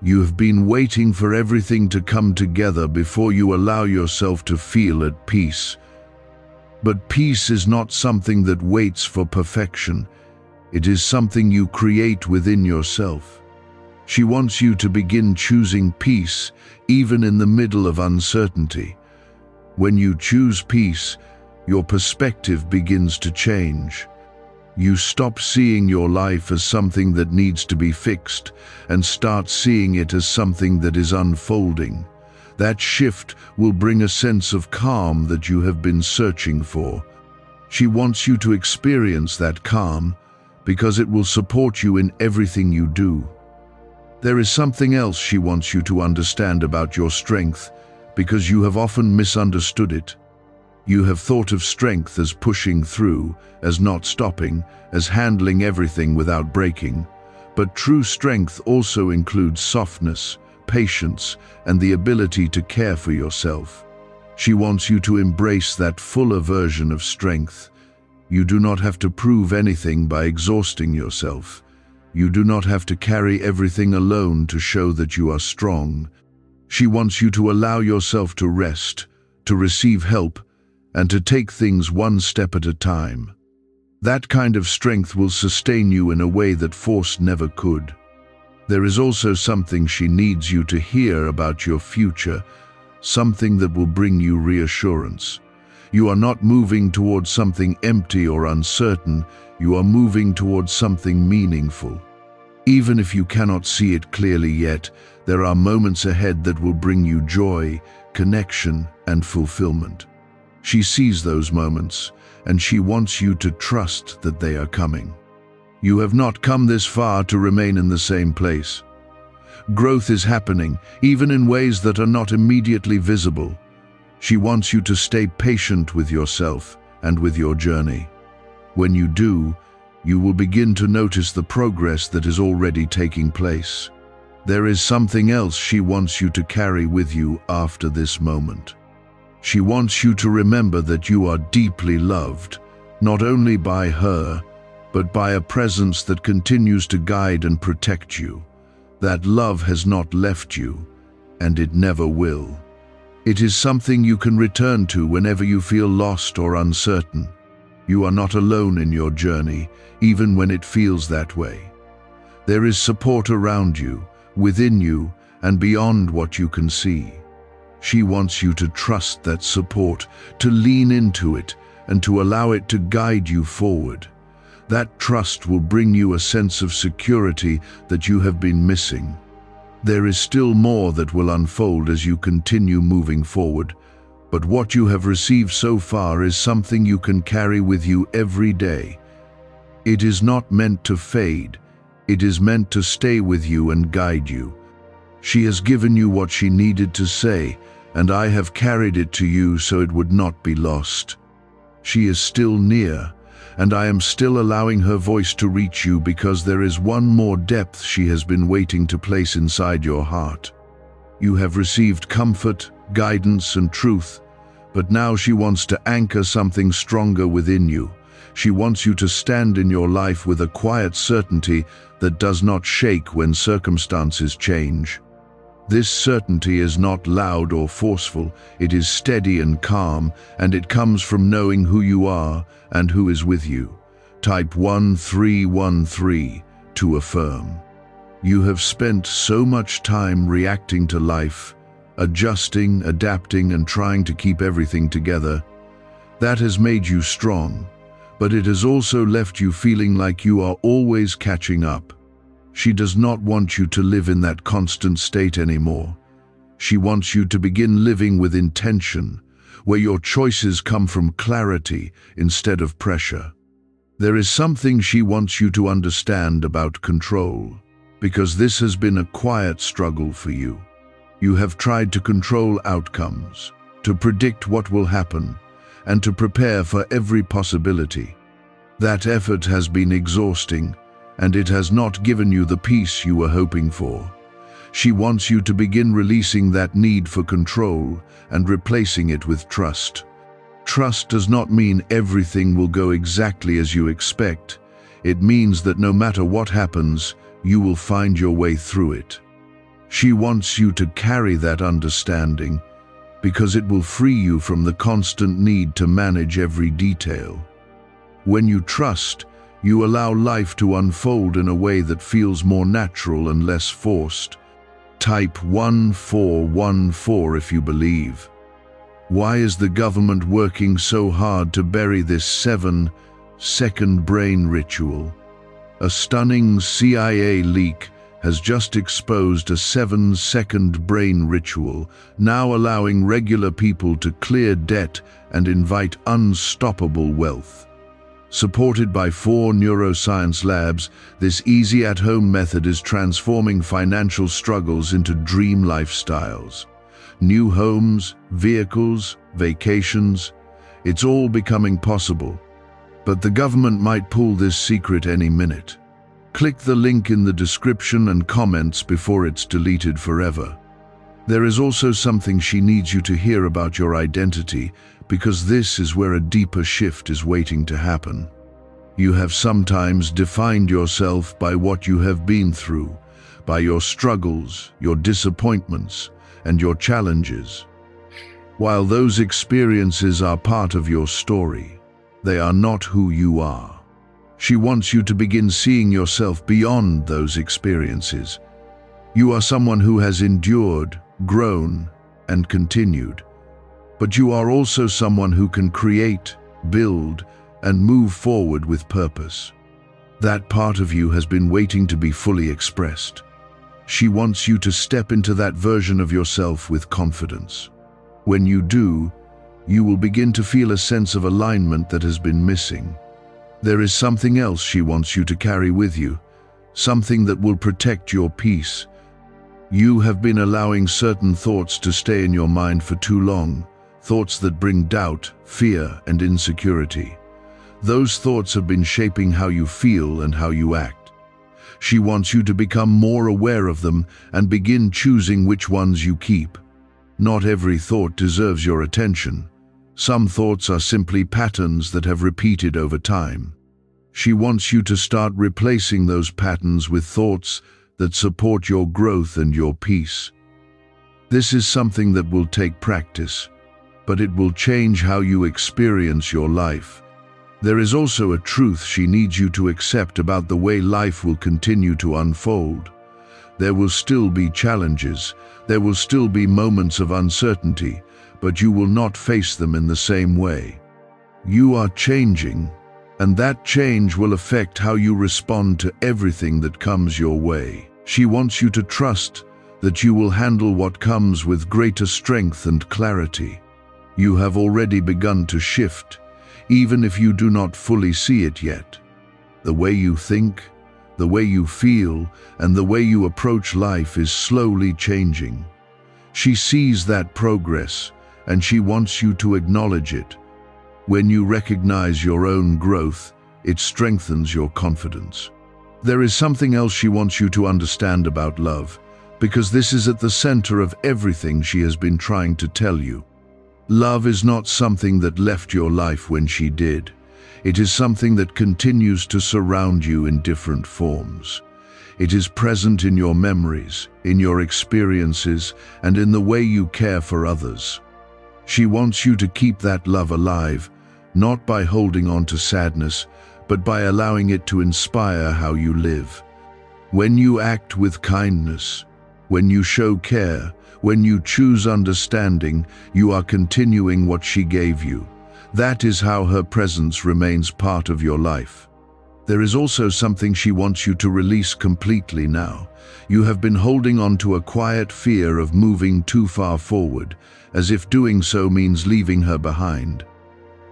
You have been waiting for everything to come together before you allow yourself to feel at peace. But peace is not something that waits for perfection. It is something you create within yourself. She wants you to begin choosing peace, even in the middle of uncertainty. When you choose peace, your perspective begins to change. You stop seeing your life as something that needs to be fixed and start seeing it as something that is unfolding. That shift will bring a sense of calm that you have been searching for. She wants you to experience that calm because it will support you in everything you do. There is something else she wants you to understand about your strength because you have often misunderstood it. You have thought of strength as pushing through, as not stopping, as handling everything without breaking. But true strength also includes softness, patience, and the ability to care for yourself. She wants you to embrace that fuller version of strength. You do not have to prove anything by exhausting yourself. You do not have to carry everything alone to show that you are strong. She wants you to allow yourself to rest, to receive help, and to take things one step at a time. That kind of strength will sustain you in a way that force never could. There is also something she needs you to hear about your future, something that will bring you reassurance. You are not moving towards something empty or uncertain, you are moving towards something meaningful. Even if you cannot see it clearly yet, there are moments ahead that will bring you joy, connection, and fulfillment. She sees those moments, and she wants you to trust that they are coming. You have not come this far to remain in the same place. Growth is happening, even in ways that are not immediately visible. She wants you to stay patient with yourself and with your journey. When you do, you will begin to notice the progress that is already taking place. There is something else she wants you to carry with you after this moment. She wants you to remember that you are deeply loved, not only by her, but by a presence that continues to guide and protect you. That love has not left you, and it never will. It is something you can return to whenever you feel lost or uncertain. You are not alone in your journey, even when it feels that way. There is support around you, within you, and beyond what you can see. She wants you to trust that support, to lean into it, and to allow it to guide you forward. That trust will bring you a sense of security that you have been missing. There is still more that will unfold as you continue moving forward, but what you have received so far is something you can carry with you every day. It is not meant to fade, it is meant to stay with you and guide you. She has given you what she needed to say, and I have carried it to you so it would not be lost. She is still near, and I am still allowing her voice to reach you because there is one more depth she has been waiting to place inside your heart. You have received comfort, guidance, and truth, but now she wants to anchor something stronger within you. She wants you to stand in your life with a quiet certainty that does not shake when circumstances change. This certainty is not loud or forceful, it is steady and calm, and it comes from knowing who you are and who is with you. Type 1313 to affirm. You have spent so much time reacting to life, adjusting, adapting, and trying to keep everything together. That has made you strong, but it has also left you feeling like you are always catching up. She does not want you to live in that constant state anymore. She wants you to begin living with intention, where your choices come from clarity instead of pressure. There is something she wants you to understand about control, because this has been a quiet struggle for you. You have tried to control outcomes, to predict what will happen, and to prepare for every possibility. That effort has been exhausting, and it has not given you the peace you were hoping for. She wants you to begin releasing that need for control and replacing it with trust. Trust does not mean everything will go exactly as you expect. It means that no matter what happens, you will find your way through it. She wants you to carry that understanding because it will free you from the constant need to manage every detail. When you trust, you allow life to unfold in a way that feels more natural and less forced. Type 1414 if you believe. Why is the government working so hard to bury this 7-second brain ritual? A stunning CIA leak has just exposed a 7-second brain ritual, now allowing regular people to clear debt and invite unstoppable wealth. Supported by 4 neuroscience labs, this easy at-home method is transforming financial struggles into dream lifestyles. New homes, vehicles, vacations, it's all becoming possible. But the government might pull this secret any minute. Click the link in the description and comments before it's deleted forever. There is also something she needs you to hear about your identity, because this is where a deeper shift is waiting to happen. You have sometimes defined yourself by what you have been through, by your struggles, your disappointments, and your challenges. While those experiences are part of your story, they are not who you are. She wants you to begin seeing yourself beyond those experiences. You are someone who has endured, grown, and continued. But you are also someone who can create, build, and move forward with purpose. That part of you has been waiting to be fully expressed. She wants you to step into that version of yourself with confidence. When you do, you will begin to feel a sense of alignment that has been missing. There is something else she wants you to carry with you, something that will protect your peace. You have been allowing certain thoughts to stay in your mind for too long, thoughts that bring doubt, fear, and insecurity. Those thoughts have been shaping how you feel and how you act. She wants you to become more aware of them and begin choosing which ones you keep. Not every thought deserves your attention. Some thoughts are simply patterns that have repeated over time. She wants you to start replacing those patterns with thoughts that support your growth and your peace. This is something that will take practice, but it will change how you experience your life. There is also a truth she needs you to accept about the way life will continue to unfold. There will still be challenges, there will still be moments of uncertainty, but you will not face them in the same way. You are changing, and that change will affect how you respond to everything that comes your way. She wants you to trust that you will handle what comes with greater strength and clarity. You have already begun to shift, even if you do not fully see it yet. The way you think, the way you feel, and the way you approach life is slowly changing. She sees that progress, and she wants you to acknowledge it. When you recognize your own growth, it strengthens your confidence. There is something else she wants you to understand about love, because this is at the center of everything she has been trying to tell you. Love is not something that left your life when she did. It is something that continues to surround you in different forms. It is present in your memories, in your experiences, and in the way you care for others. She wants you to keep that love alive, not by holding on to sadness, but by allowing it to inspire how you live. When you act with kindness, when you show care, when you choose understanding, you are continuing what she gave you. That is how her presence remains part of your life. There is also something she wants you to release completely now. You have been holding on to a quiet fear of moving too far forward, as if doing so means leaving her behind.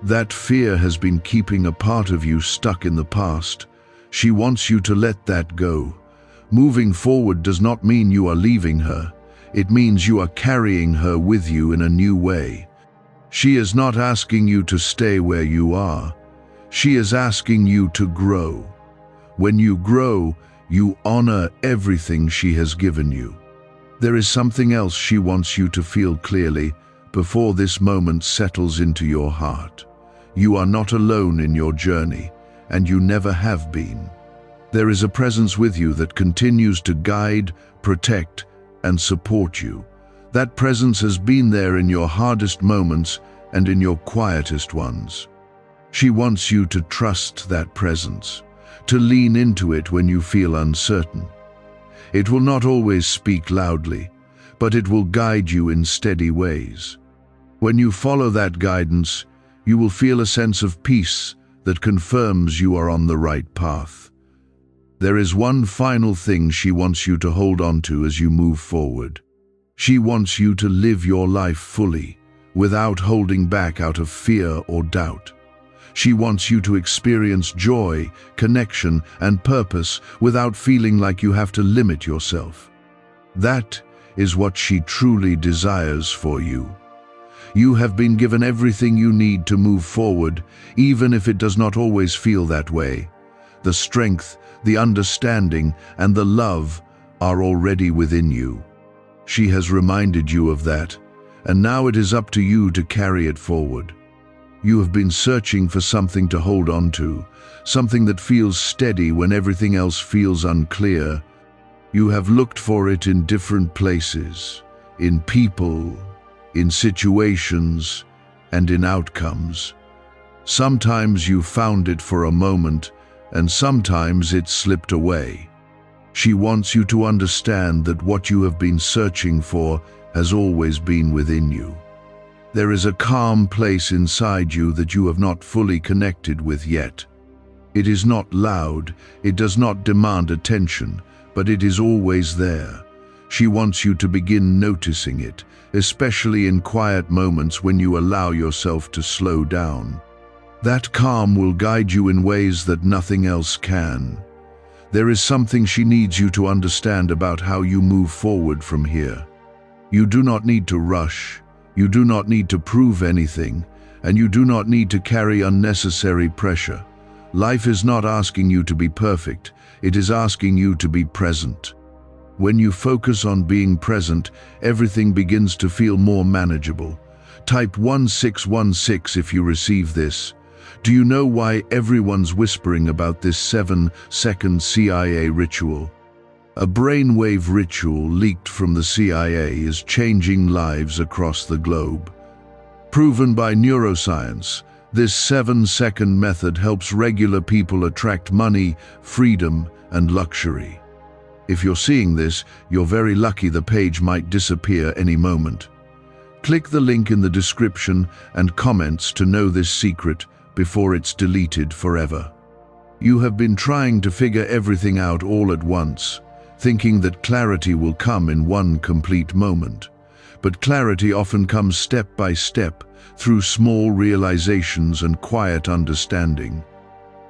That fear has been keeping a part of you stuck in the past. She wants you to let that go. Moving forward does not mean you are leaving her. It means you are carrying her with you in a new way. She is not asking you to stay where you are. She is asking you to grow. When you grow, you honor everything she has given you. There is something else she wants you to feel clearly before this moment settles into your heart. You are not alone in your journey, and you never have been. There is a presence with you that continues to guide, protect, and support you. That presence has been there in your hardest moments and in your quietest ones. She wants you to trust that presence, to lean into it when you feel uncertain. It will not always speak loudly, but it will guide you in steady ways. When you follow that guidance, you will feel a sense of peace that confirms you are on the right path. There is one final thing she wants you to hold on to as you move forward. She wants you to live your life fully, without holding back out of fear or doubt. She wants you to experience joy, connection, and purpose without feeling like you have to limit yourself. That is what she truly desires for you. You have been given everything you need to move forward, even if it does not always feel that way. The strength, the understanding, and the love are already within you. She has reminded you of that, and now it is up to you to carry it forward. You have been searching for something to hold on to, something that feels steady when everything else feels unclear. You have looked for it in different places, in people, in situations, and in outcomes. Sometimes you found it for a moment, and sometimes it slipped away. She wants you to understand that what you have been searching for has always been within you. There is a calm place inside you that you have not fully connected with yet. It is not loud, it does not demand attention, but it is always there. She wants you to begin noticing it, especially in quiet moments when you allow yourself to slow down. That calm will guide you in ways that nothing else can. There is something she needs you to understand about how you move forward from here. You do not need to rush, you do not need to prove anything, and you do not need to carry unnecessary pressure. Life is not asking you to be perfect, it is asking you to be present. When you focus on being present, everything begins to feel more manageable. Type 1616 if you receive this. Do you know why everyone's whispering about this 7-second CIA ritual? A brainwave ritual leaked from the CIA is changing lives across the globe. Proven by neuroscience, this 7-second method helps regular people attract money, freedom, and luxury. If you're seeing this, you're very lucky. The page might disappear any moment. Click the link in the description and comments to know this secret before it's deleted forever. You have been trying to figure everything out all at once, thinking that clarity will come in one complete moment. But clarity often comes step by step, through small realizations and quiet understanding.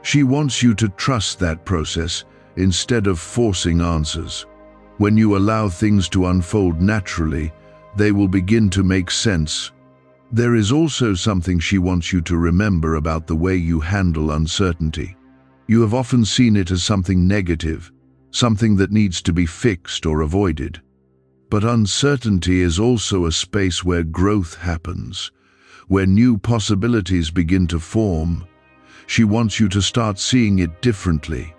She wants you to trust that process instead of forcing answers. When you allow things to unfold naturally, they will begin to make sense. There is also something she wants you to remember about the way you handle uncertainty. You have often seen it as something negative, something that needs to be fixed or avoided. But uncertainty is also a space where growth happens, where new possibilities begin to form. She wants you to start seeing it differently.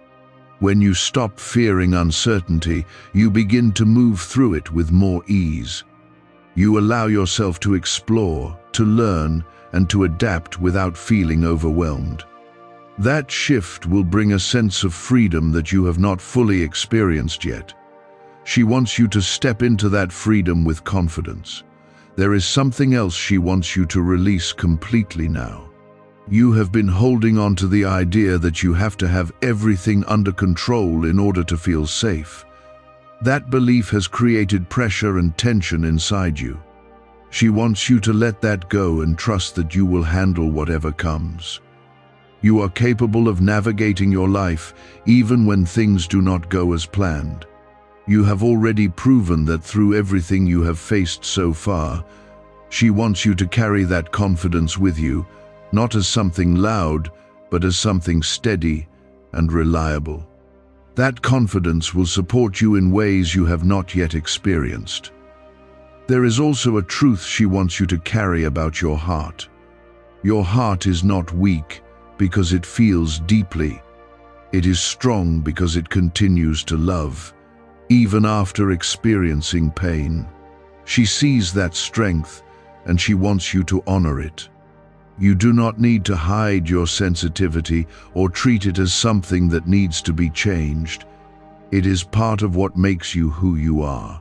When you stop fearing uncertainty, you begin to move through it with more ease. You allow yourself to explore, to learn, and to adapt without feeling overwhelmed. That shift will bring a sense of freedom that you have not fully experienced yet. She wants you to step into that freedom with confidence. There is something else she wants you to release completely now. You have been holding on to the idea that you have to have everything under control in order to feel safe. That belief has created pressure and tension inside you. She wants you to let that go and trust that you will handle whatever comes. You are capable of navigating your life even when things do not go as planned. You have already proven that through everything you have faced so far. She wants you to carry that confidence with you, not as something loud, but as something steady and reliable. That confidence will support you in ways you have not yet experienced. There is also a truth she wants you to carry about your heart. Your heart is not weak because it feels deeply. It is strong because it continues to love, even after experiencing pain. She sees that strength, and she wants you to honor it. You do not need to hide your sensitivity or treat it as something that needs to be changed. It is part of what makes you who you are.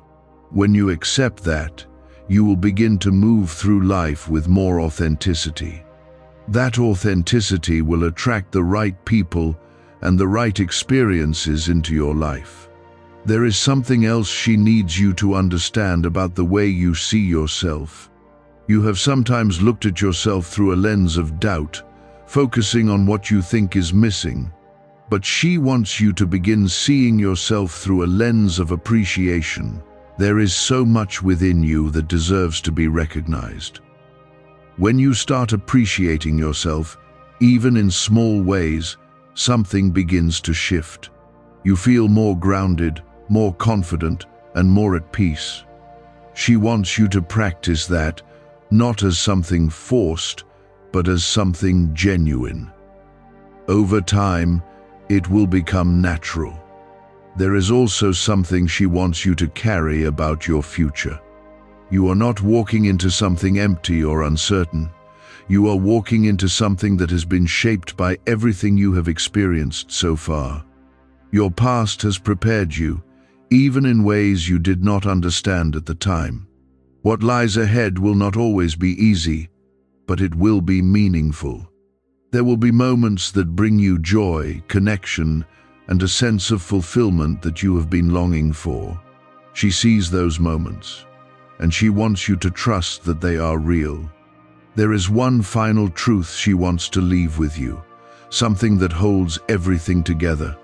When you accept that, you will begin to move through life with more authenticity. That authenticity will attract the right people and the right experiences into your life. There is something else she needs you to understand about the way you see yourself. You have sometimes looked at yourself through a lens of doubt, focusing on what you think is missing. But she wants you to begin seeing yourself through a lens of appreciation. There is so much within you that deserves to be recognized. When you start appreciating yourself, even in small ways, something begins to shift. You feel more grounded, more confident, and more at peace. She wants you to practice that, not as something forced, but as something genuine. Over time, it will become natural. There is also something she wants you to carry about your future. You are not walking into something empty or uncertain. You are walking into something that has been shaped by everything you have experienced so far. Your past has prepared you, even in ways you did not understand at the time. What lies ahead will not always be easy, but it will be meaningful. There will be moments that bring you joy, connection, and a sense of fulfillment that you have been longing for. She sees those moments, and she wants you to trust that they are real. There is one final truth she wants to leave with you, something that holds everything together.